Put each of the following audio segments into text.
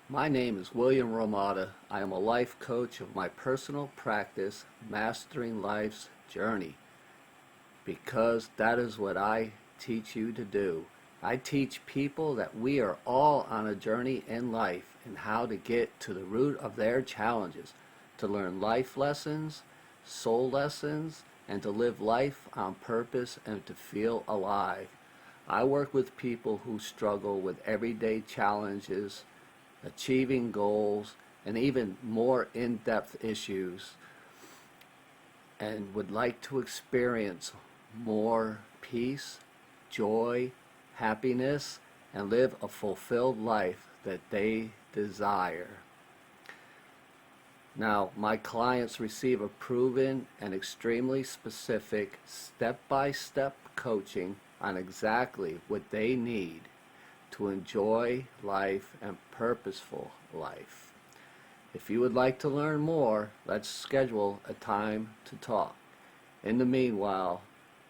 My name is William Ramada. I am a life coach of my personal practice, Mastering Life's Journey, because that is what I teach you to do. I teach people that we are all on a journey in life and how to get to the root of their challenges, to learn life lessons, soul lessons, and to live life on purpose and to feel alive. I work with people who struggle with everyday challenges, achieving goals, and even more in-depth issues, and would like to experience more peace, joy, happiness, and live a fulfilled life that they desire. Now, my clients receive a proven and extremely specific step-by-step coaching on exactly what they need to enjoy life and purposeful life. If you would like to learn more, let's schedule a time to talk. In the meanwhile,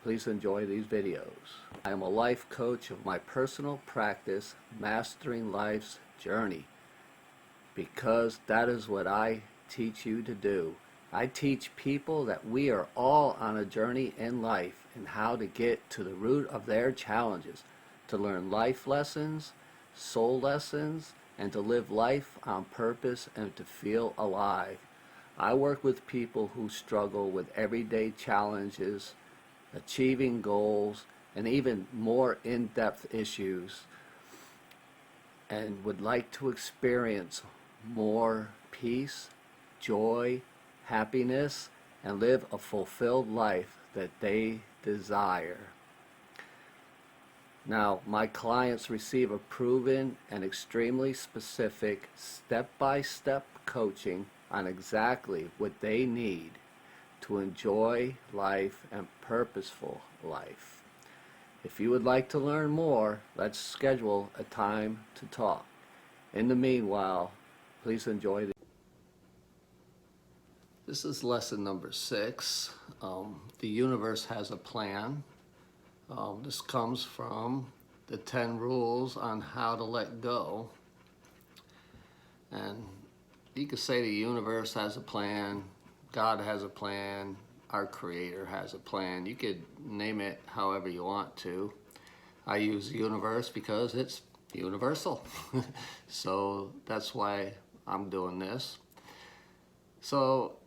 please enjoy these videos. I am a life coach of my personal practice, Mastering Life's Journey, because that is what I teach you to do. I teach people that we are all on a journey in life and how to get to the root of their challenges, to learn life lessons, soul lessons, and to live life on purpose and to feel alive. I work with people who struggle with everyday challenges, achieving goals, and even more in-depth issues, and would like to experience more peace, joy, happiness, and live a fulfilled life that they desire. Now, my clients receive a proven and extremely specific step-by-step coaching on exactly what they need to enjoy life and purposeful life. If you would like to learn more, let's schedule a time to talk. In the meanwhile, please enjoy This is lesson number 6. The universe has a plan. This comes from the 10 rules on how to let go. And you could say the universe has a plan, God has a plan, our Creator has a plan. You could name it however you want to. I use the universe because it's universal. So that's why I'm doing this. So,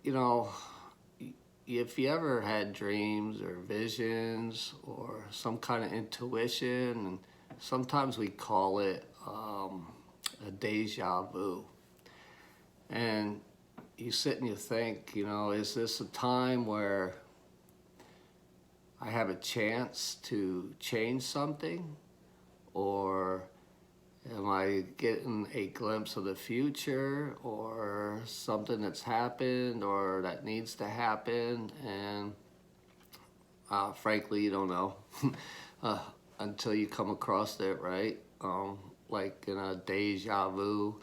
if you ever had dreams or visions or some kind of intuition, and sometimes we call it a deja vu, and you sit and you think, is this a time where I have a chance to change something, or am I getting a glimpse of the future or something that's happened or that needs to happen? And frankly, you don't know until you come across it, right? Like in a deja vu,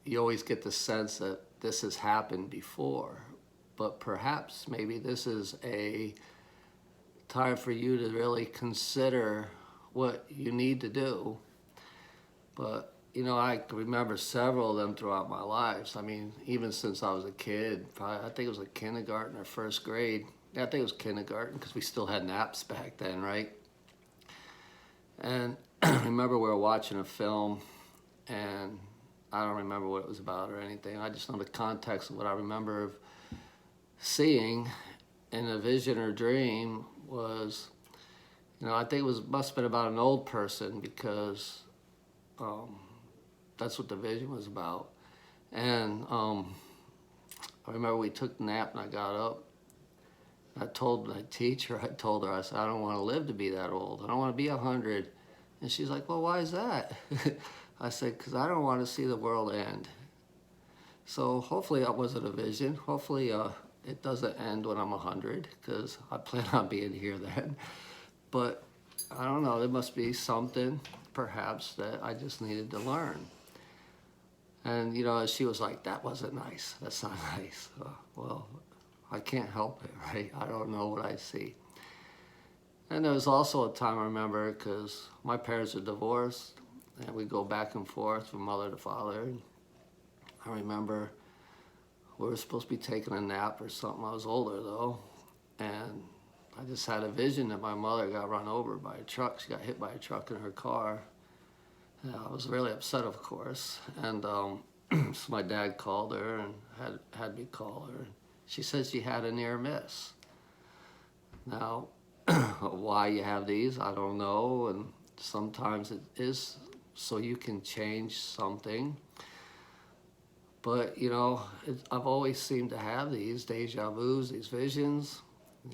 you always get the sense that this has happened before, but perhaps maybe this is a time for you to really consider what you need to do. But, I can remember several of them throughout my life. I mean, even since I was a kid, I think it was like kindergarten or first grade. Yeah, I think it was kindergarten because we still had naps back then, right? And I remember we were watching a film, and I don't remember what it was about or anything. I just know the context of what I remember of seeing in a vision or dream was, I think must have been about an old person, because that's what the vision was about. And I remember we took the nap and I got up. I told my teacher, I said, I don't want to live to be that old. I don't want to be 100. And she's like, well, why is that? I said, because I don't want to see the world end. So hopefully that wasn't a vision. Hopefully it doesn't end when I'm 100, because I plan on being here then. But I don't know, there must be something perhaps that I just needed to learn. And she was like, that wasn't nice, that's not nice. Well, I can't help it, right? I don't know what I see. And there was also a time I remember, because my parents are divorced, and we go back and forth from mother to father. And I remember we were supposed to be taking a nap or something. I was older though, and I just had a vision that my mother got run over by a truck. She got hit by a truck in her car. And I was really upset, of course. And so my dad called her and had me call her. She said she had a near miss. Now, why you have these, I don't know. And sometimes it is so you can change something. But, you know, I've always seemed to have these deja vus, these visions.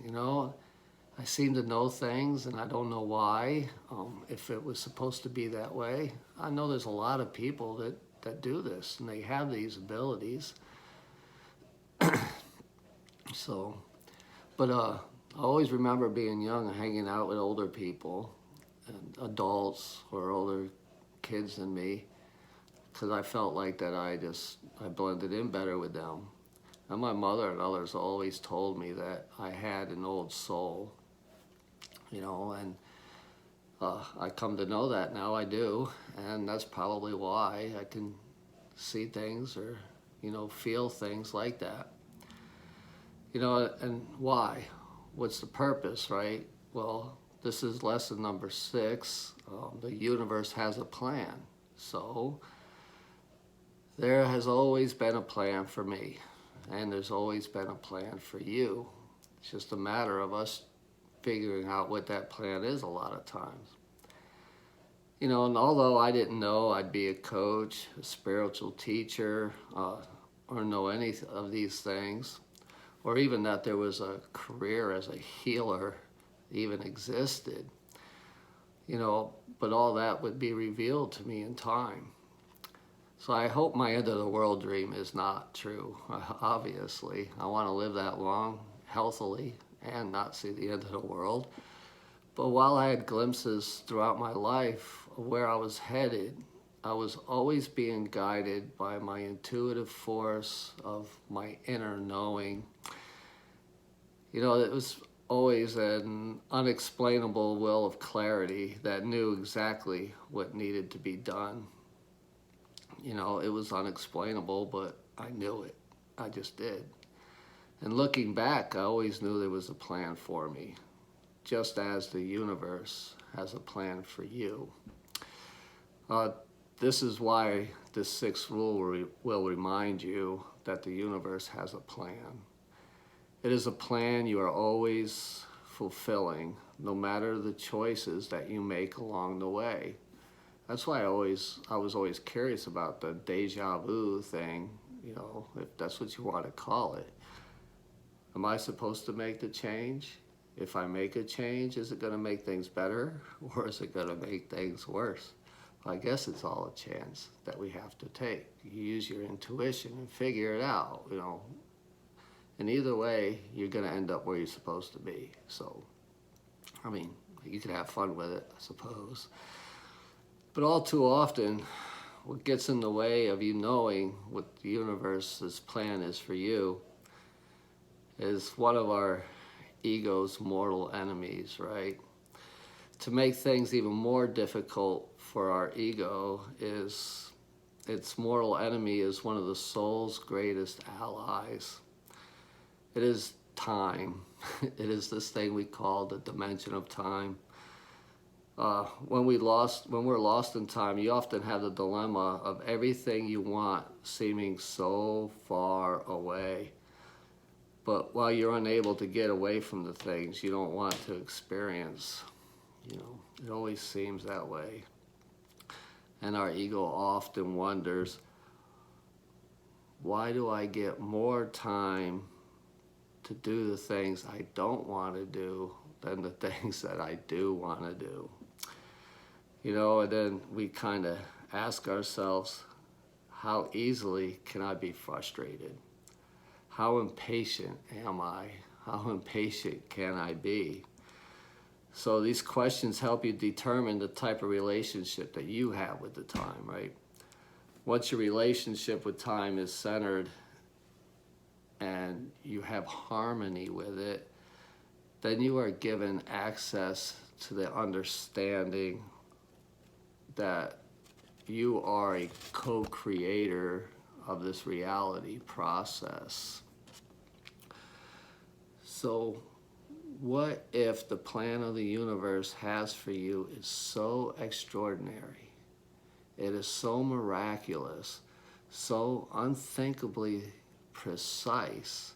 You know, I seem to know things and I don't know why, if it was supposed to be that way. I know there's a lot of people that do this and they have these abilities. So, but I always remember being young and hanging out with older people and adults or older kids than me, because I felt like that I blended in better with them. And my mother and others always told me that I had an old soul, you know, and I come to know that now. I do, and that's probably why I can see things or, you know, feel things like that. You know, and why? What's the purpose, right? Well, this is lesson number 6. The universe has a plan. So there has always been a plan for me, and there's always been a plan for you. It's just a matter of us figuring out what that plan is a lot of times. You know, and although I didn't know I'd be a coach, a spiritual teacher, or know any of these things, or even that there was a career as a healer even existed, you know, but all that would be revealed to me in time. So I hope my end of the world dream is not true. Obviously, I want to live that long, healthily, and not see the end of the world. But while I had glimpses throughout my life of where I was headed, I was always being guided by my intuitive force of my inner knowing. You know, it was always an unexplainable will of clarity that knew exactly what needed to be done. You know, it was unexplainable, but I knew it. I just did. And looking back, I always knew there was a plan for me, just as the universe has a plan for you. This is why this 6th rule will remind you that the universe has a plan. It is a plan you are always fulfilling, no matter the choices that you make along the way. That's why I was always curious about the deja vu thing, you know, if that's what you want to call it. Am I supposed to make the change? If I make a change, is it going to make things better or is it going to make things worse? I guess it's all a chance that we have to take. You use your intuition and figure it out, you know. And either way, you're going to end up where you're supposed to be. So, I mean, you can have fun with it, I suppose. But all too often, what gets in the way of you knowing what the universe's plan is for you is one of our ego's mortal enemies, right? To make things even more difficult for our ego is its mortal enemy is one of the soul's greatest allies. It is time. It is this thing we call the dimension of time. When we're lost in time, you often have the dilemma of everything you want seeming so far away. But while you're unable to get away from the things you don't want to experience, you know, it always seems that way. And our ego often wonders, why do I get more time to do the things I don't want to do than the things that I do want to do? You know, and then we kind of ask ourselves, how easily can I be frustrated? How impatient am I? How impatient can I be? So these questions help you determine the type of relationship that you have with the time, right? Once your relationship with time is centered and you have harmony with it, then you are given access to the understanding that you are a co-creator of this reality process. So what if the plan of the universe has for you is so extraordinary, it is so miraculous, so unthinkably precise,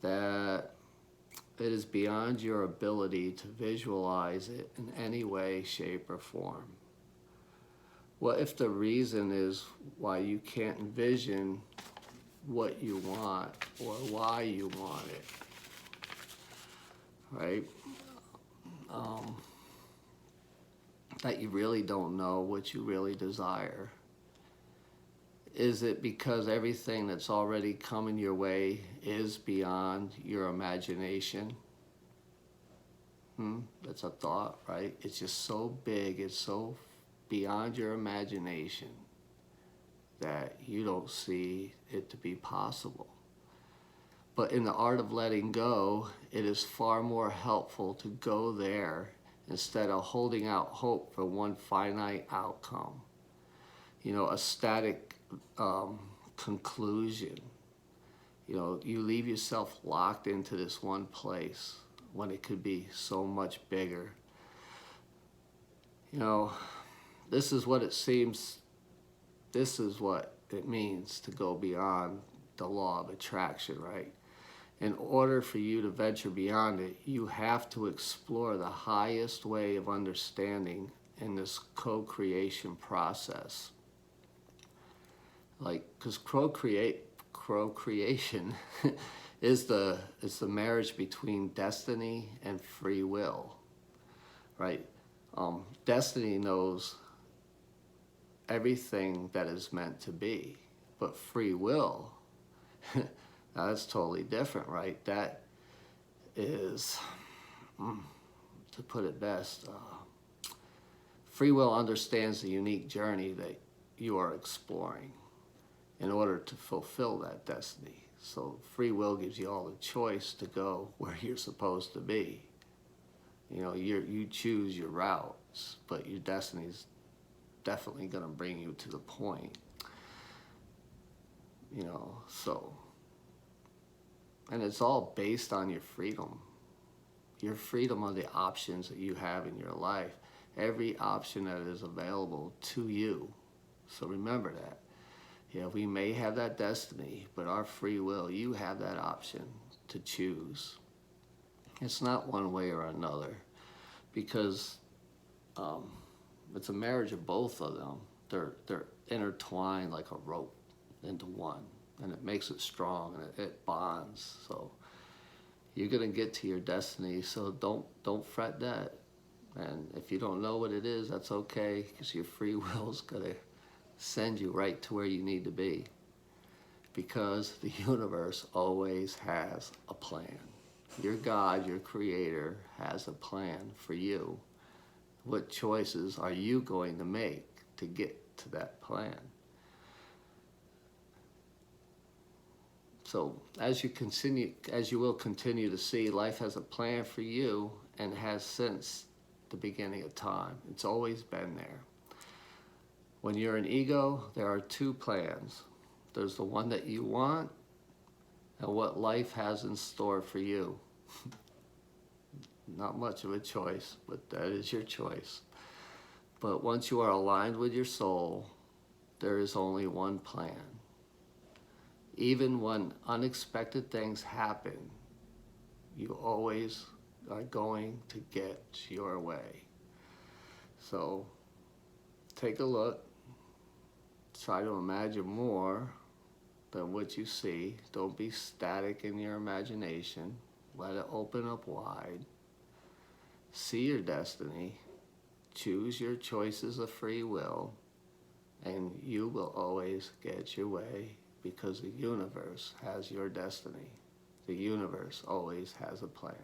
that it is beyond your ability to visualize it in any way, shape, or form? What if the reason is why you can't envision what you want or why you want it, right? That you really don't know what you really desire? Is it because everything that's already coming your way is beyond your imagination? That's a thought, right? It's just so big, it's so beyond your imagination that you don't see it to be possible. But in the art of letting go, it is far more helpful to go there instead of holding out hope for one finite outcome. You know, a static conclusion. You know, you leave yourself locked into this one place when it could be so much bigger. You know, this is what it seems, this is what it means to go beyond the law of attraction, right? In order for you to venture beyond it, you have to explore the highest way of understanding in this co-creation process. Like, because co-creation is the marriage between destiny and free will, right? Destiny knows everything that is meant to be, but free will, now that's totally different, right? That is, to put it best, free will understands the unique journey that you are exploring in order to fulfill that destiny. So free will gives you all the choice to go where you're supposed to be. You know, you choose your routes, but your destiny's definitely going to bring you to the point. You know, so, and it's all based on your freedom of the options that you have in your life, every option that is available to you. So remember that. Yeah, we may have that destiny, but our free will, you have that option to choose. It's not one way or another, because it's a marriage of both of them. They're intertwined like a rope into one, and it makes it strong, and it bonds. So you're gonna get to your destiny. So don't fret that. And if you don't know what it is, that's okay, because your free will's gonna send you right to where you need to be, because the universe always has a plan. Your God, your creator, has a plan for you. What choices are you going to make to get to that plan? So as you will continue to see, life has a plan for you, and has since the beginning of time. It's always been there. When you're an ego, there are two plans. There's the one that you want, and what life has in store for you. Not much of a choice, but that is your choice. But once you are aligned with your soul, there is only one plan. Even when unexpected things happen, you always are going to get your way. So take a look. Try to imagine more than what you see. Don't be static in your imagination. Let it open up wide. See your destiny. Choose your choices of free will, and you will always get your way, because the universe has your destiny. The universe always has a plan.